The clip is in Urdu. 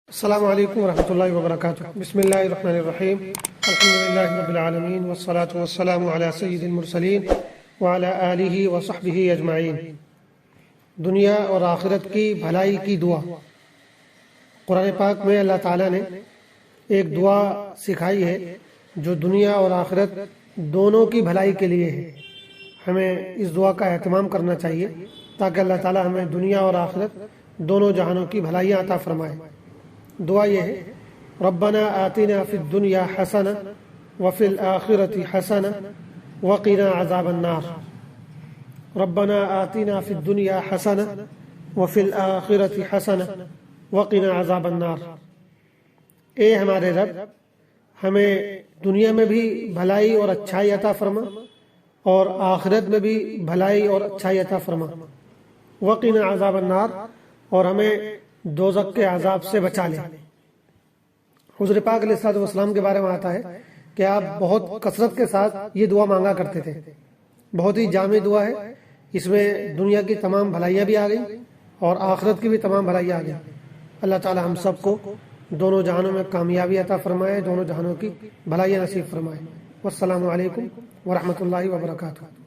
السلام علیکم ورحمۃ اللہ وبرکاتہ۔ بسم اللہ الرحمن الرحیم، الحمدللہ رب العالمین والصلاة والسلام علی سید المرسلین وعلی آلہ وصحبہ اجمعین۔ دنیا اور آخرت کی بھلائی کی دعا۔ قرآن پاک میں اللہ تعالیٰ نے ایک دعا سکھائی ہے جو دنیا اور آخرت دونوں کی بھلائی کے لیے ہے۔ ہمیں اس دعا کا اہتمام کرنا چاہیے تاکہ اللہ تعالیٰ ہمیں دنیا اور آخرت دونوں جہانوں کی بھلائیاں عطا فرمائے۔ دعا یہ ہے، ربنا آتنا فی الدنیا حسنہ وفی الآخرۃ حسنہ وقنا عذاب النار۔ ربنا آتنا فی الدنیا حسنہ وفی الآخرۃ حسنہ وقنا عذاب النار۔ اے ہمارے رب، ہمیں دنیا میں بھی بھلائی اور اچھائی عطا فرما اور آخرت میں بھی بھلائی اور اچھائی عطا فرما۔ وقنا عذاب النار، اور ہمیں دوزخ کے عذاب سے بچا لے۔ حضور پاک علیہ الصلوۃ والسلام کے بارے میں آتا ہے کہ آپ بہت کثرت کے ساتھ یہ دعا مانگا کرتے تھے۔ بہت ہی جامع دعا ہے، اس میں دنیا کی تمام بھلائیاں بھی آ گئی اور آخرت کی بھی تمام بھلائیاں آ گئی۔ اللہ تعالی ہم سب کو دونوں جہانوں میں کامیابی عطا فرمائے، دونوں جہانوں کی بھلائیاں نصیب فرمائے۔ والسلام علیکم ورحمۃ اللہ وبرکاتہ۔